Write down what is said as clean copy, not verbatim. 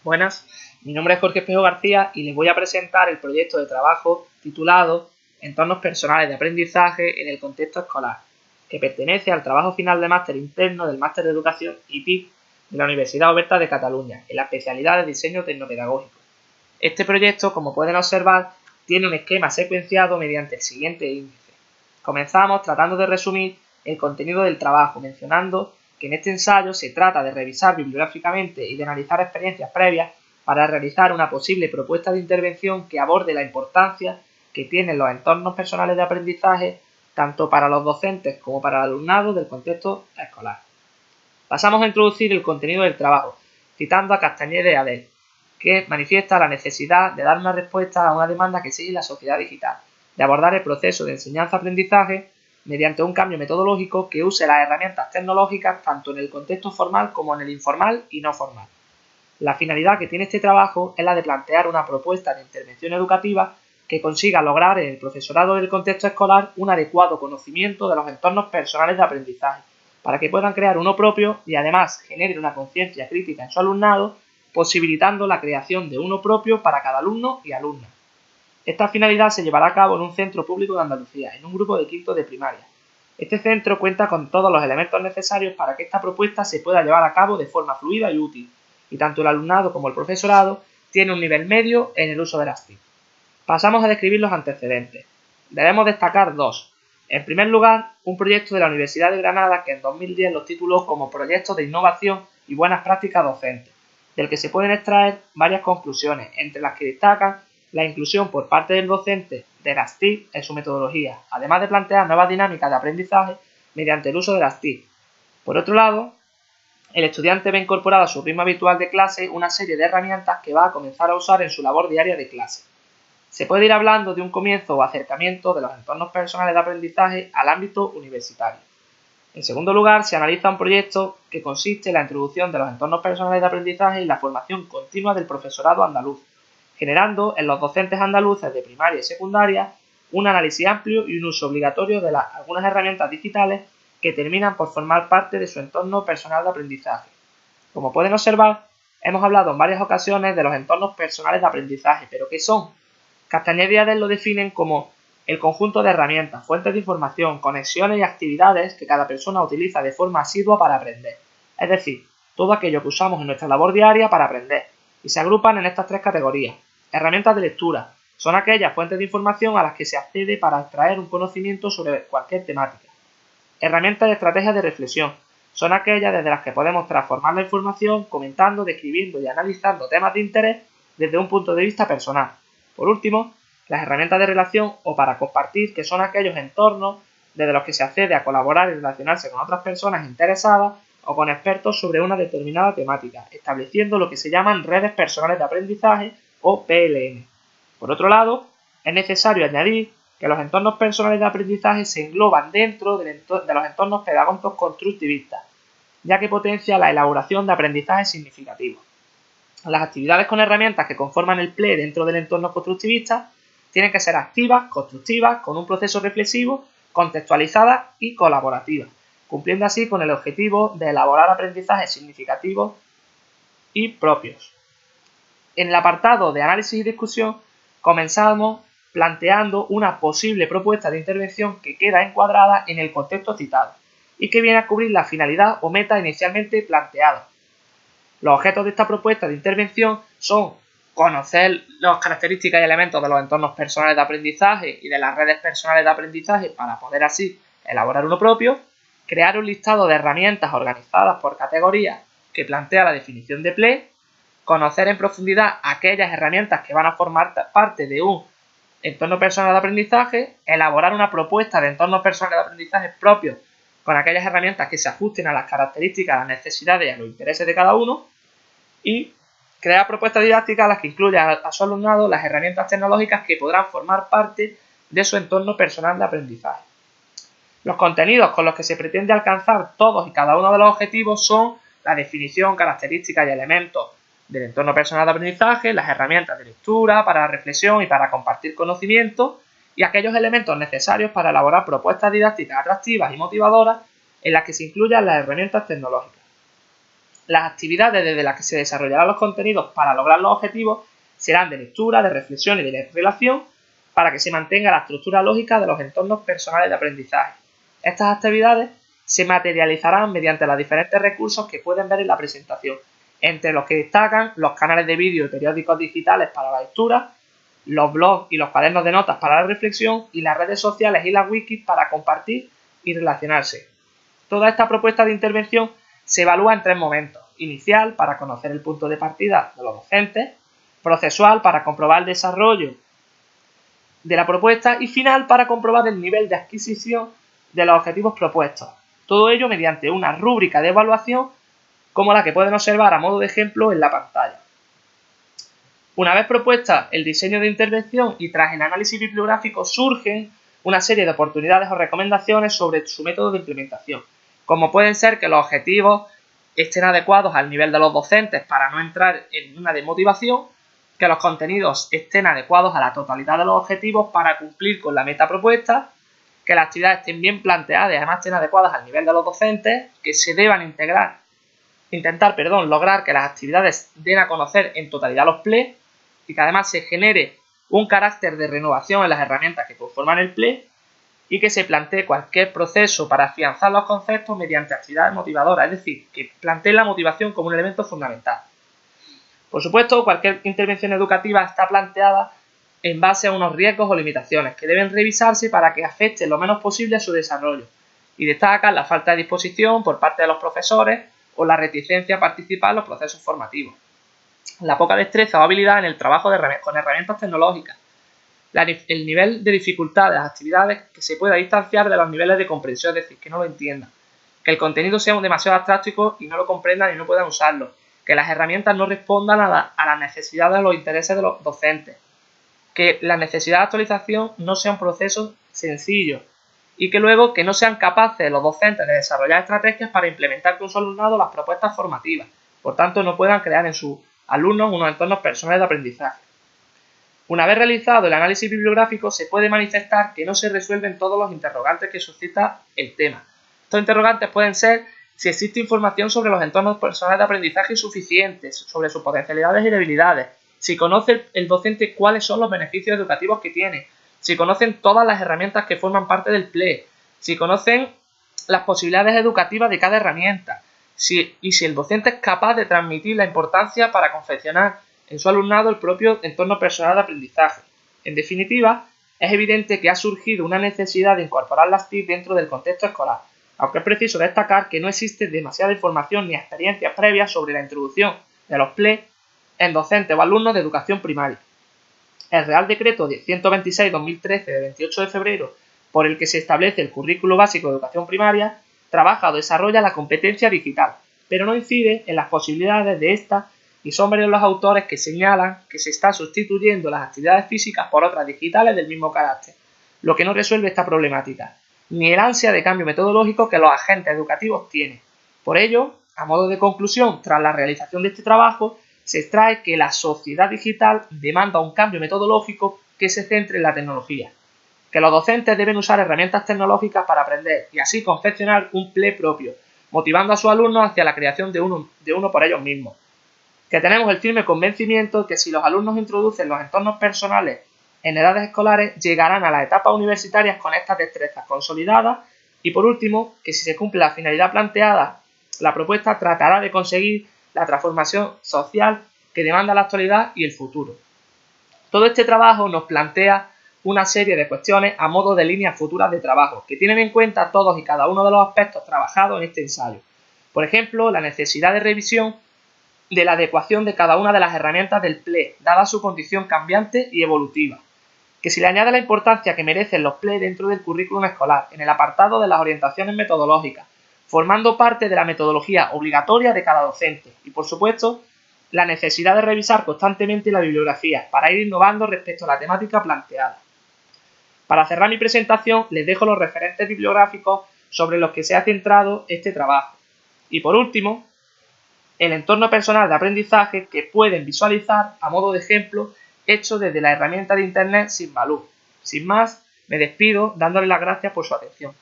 Buenas, mi nombre es Jorge Espejo García y les voy a presentar el proyecto de trabajo titulado Entornos personales de aprendizaje en el contexto escolar, que pertenece al trabajo final de máster interno del Máster de Educación ITIC de la Universidad Oberta de Cataluña, en la especialidad de Diseño Tecnopedagógico. Este proyecto, como pueden observar, tiene un esquema secuenciado mediante el siguiente índice. Comenzamos tratando de resumir el contenido del trabajo, mencionando que en este ensayo se trata de revisar bibliográficamente y de analizar experiencias previas para realizar una posible propuesta de intervención que aborde la importancia que tienen los entornos personales de aprendizaje tanto para los docentes como para el alumnado del contexto escolar. Pasamos a introducir el contenido del trabajo, citando a Castañeda y Adel, que manifiesta la necesidad de dar una respuesta a una demanda que sigue la sociedad digital, de abordar el proceso de enseñanza-aprendizaje mediante un cambio metodológico que use las herramientas tecnológicas tanto en el contexto formal como en el informal y no formal. La finalidad que tiene este trabajo es la de plantear una propuesta de intervención educativa que consiga lograr en el profesorado del contexto escolar un adecuado conocimiento de los entornos personales de aprendizaje, para que puedan crear uno propio y además genere una conciencia crítica en su alumnado, posibilitando la creación de uno propio para cada alumno y alumna. Esta finalidad se llevará a cabo en un centro público de Andalucía, en un grupo de quinto de primaria. Este centro cuenta con todos los elementos necesarios para que esta propuesta se pueda llevar a cabo de forma fluida y útil, y tanto el alumnado como el profesorado tiene un nivel medio en el uso de las TIC. Pasamos a describir los antecedentes. Debemos destacar dos. En primer lugar, un proyecto de la Universidad de Granada que en 2010 lo tituló como Proyecto de Innovación y Buenas Prácticas Docentes, del que se pueden extraer varias conclusiones, entre las que destacan la inclusión por parte del docente de las TIC en su metodología, además de plantear nuevas dinámicas de aprendizaje mediante el uso de las TIC. Por otro lado, el estudiante ve incorporada a su ritmo habitual de clase una serie de herramientas que va a comenzar a usar en su labor diaria de clase. Se puede ir hablando de un comienzo o acercamiento de los entornos personales de aprendizaje al ámbito universitario. En segundo lugar, se analiza un proyecto que consiste en la introducción de los entornos personales de aprendizaje y la formación continua del profesorado andaluz, generando en los docentes andaluces de primaria y secundaria un análisis amplio y un uso obligatorio de algunas herramientas digitales que terminan por formar parte de su entorno personal de aprendizaje. Como pueden observar, hemos hablado en varias ocasiones de los entornos personales de aprendizaje, pero ¿qué son? Castañeda y Adel lo definen como el conjunto de herramientas, fuentes de información, conexiones y actividades que cada persona utiliza de forma asidua para aprender. Es decir, todo aquello que usamos en nuestra labor diaria para aprender, y se agrupan en estas tres categorías. Herramientas de lectura son aquellas fuentes de información a las que se accede para extraer un conocimiento sobre cualquier temática. Herramientas de estrategias de reflexión son aquellas desde las que podemos transformar la información comentando, describiendo y analizando temas de interés desde un punto de vista personal. Por último, las herramientas de relación o para compartir, que son aquellos entornos desde los que se accede a colaborar y relacionarse con otras personas interesadas o con expertos sobre una determinada temática, estableciendo lo que se llaman redes personales de aprendizaje o PLN. Por otro lado, es necesario añadir que los entornos personales de aprendizaje se engloban dentro de los entornos pedagógicos constructivistas, ya que potencia la elaboración de aprendizajes significativos. Las actividades con herramientas que conforman el PLE dentro del entorno constructivista tienen que ser activas, constructivas, con un proceso reflexivo, contextualizadas y colaborativas, cumpliendo así con el objetivo de elaborar aprendizajes significativos y propios. En el apartado de análisis y discusión, comenzamos planteando una posible propuesta de intervención que queda encuadrada en el contexto citado y que viene a cubrir la finalidad o meta inicialmente planteada. Los objetos de esta propuesta de intervención son conocer las características y elementos de los entornos personales de aprendizaje y de las redes personales de aprendizaje para poder así elaborar uno propio, crear un listado de herramientas organizadas por categorías que plantea la definición de PLE, conocer en profundidad aquellas herramientas que van a formar parte de un entorno personal de aprendizaje, elaborar una propuesta de entornos personales de aprendizaje propios con aquellas herramientas que se ajusten a las características, a las necesidades y a los intereses de cada uno, y crear propuestas didácticas a las que incluya a su alumnado las herramientas tecnológicas que podrán formar parte de su entorno personal de aprendizaje. Los contenidos con los que se pretende alcanzar todos y cada uno de los objetivos son la definición, características y elementos del entorno personal de aprendizaje, las herramientas de lectura, para la reflexión y para compartir conocimiento, y aquellos elementos necesarios para elaborar propuestas didácticas atractivas y motivadoras en las que se incluyan las herramientas tecnológicas. Las actividades desde las que se desarrollarán los contenidos para lograr los objetivos serán de lectura, de reflexión y de relación para que se mantenga la estructura lógica de los entornos personales de aprendizaje. Estas actividades se materializarán mediante los diferentes recursos que pueden ver en la presentación, entre los que destacan los canales de vídeo y periódicos digitales para la lectura, los blogs y los cuadernos de notas para la reflexión y las redes sociales y las wikis para compartir y relacionarse. Toda esta propuesta de intervención se evalúa en 3 momentos: inicial, para conocer el punto de partida de los docentes; procesual, para comprobar el desarrollo de la propuesta; y final, para comprobar el nivel de adquisición de los objetivos propuestos. Todo ello mediante una rúbrica de evaluación como la que pueden observar a modo de ejemplo en la pantalla. Una vez propuesta el diseño de intervención y tras el análisis bibliográfico, surgen una serie de oportunidades o recomendaciones sobre su método de implementación, como pueden ser que los objetivos estén adecuados al nivel de los docentes para no entrar en una desmotivación, que los contenidos estén adecuados a la totalidad de los objetivos para cumplir con la meta propuesta, que las actividades estén bien planteadas y además estén adecuadas al nivel de los docentes, que se deban intentar lograr que las actividades den a conocer en totalidad los PLE y que además se genere un carácter de renovación en las herramientas que conforman el PLE y que se plantee cualquier proceso para afianzar los conceptos mediante actividades motivadoras, es decir, que planteen la motivación como un elemento fundamental. Por supuesto, cualquier intervención educativa está planteada en base a unos riesgos o limitaciones que deben revisarse para que afecten lo menos posible a su desarrollo, y destacan la falta de disposición por parte de los profesores o la reticencia a participar en los procesos formativos, la poca destreza o habilidad en el trabajo con herramientas tecnológicas, el nivel de dificultad de las actividades que se pueda distanciar de los niveles de comprensión, es decir, que no lo entiendan, que el contenido sea demasiado abstracto y no lo comprendan y no puedan usarlo, que las herramientas no respondan a las necesidades o los intereses de los docentes, que la necesidad de actualización no sea un proceso sencillo y que luego que no sean capaces los docentes de desarrollar estrategias para implementar con su alumnado las propuestas formativas, por tanto no puedan crear en sus alumnos unos entornos personales de aprendizaje. Una vez realizado el análisis bibliográfico, se puede manifestar que no se resuelven todos los interrogantes que suscita el tema. Estos interrogantes pueden ser si existe información sobre los entornos personales de aprendizaje suficientes, sobre sus potencialidades y debilidades, si conoce el docente cuáles son los beneficios educativos que tiene, si conocen todas las herramientas que forman parte del PLE, si conocen las posibilidades educativas de cada herramienta, y si el docente es capaz de transmitir la importancia para confeccionar en su alumnado el propio entorno personal de aprendizaje. En definitiva, es evidente que ha surgido una necesidad de incorporar las TIC dentro del contexto escolar, aunque es preciso destacar que no existe demasiada información ni experiencias previas sobre la introducción de los PLE en docentes o alumnos de educación primaria. El Real Decreto 126/2013 de 28 de febrero, por el que se establece el currículo básico de educación primaria, trabaja o desarrolla la competencia digital, pero no incide en las posibilidades de esta, y son varios los autores que señalan que se está sustituyendo las actividades físicas por otras digitales del mismo carácter, lo que no resuelve esta problemática, ni el ansia de cambio metodológico que los agentes educativos tienen. Por ello, a modo de conclusión, tras la realización de este trabajo, se extrae que la sociedad digital demanda un cambio metodológico que se centre en la tecnología, que los docentes deben usar herramientas tecnológicas para aprender y así confeccionar un PLE propio, motivando a sus alumnos hacia la creación de uno por ellos mismos, que tenemos el firme convencimiento que si los alumnos introducen los entornos personales en edades escolares, llegarán a las etapas universitarias con estas destrezas consolidadas y, por último, que si se cumple la finalidad planteada, la propuesta tratará de conseguir la transformación social que demanda la actualidad y el futuro. Todo este trabajo nos plantea una serie de cuestiones a modo de líneas futuras de trabajo que tienen en cuenta todos y cada uno de los aspectos trabajados en este ensayo. Por ejemplo, la necesidad de revisión de la adecuación de cada una de las herramientas del PLE, dada su condición cambiante y evolutiva. Que se le añade la importancia que merecen los PLE dentro del currículum escolar, en el apartado de las orientaciones metodológicas, formando parte de la metodología obligatoria de cada docente. Y, por supuesto, la necesidad de revisar constantemente la bibliografía para ir innovando respecto a la temática planteada. Para cerrar mi presentación, les dejo los referentes bibliográficos sobre los que se ha centrado este trabajo. Y por último, el entorno personal de aprendizaje que pueden visualizar a modo de ejemplo hecho desde la herramienta de internet Symbaloo. Sin más, me despido dándoles las gracias por su atención.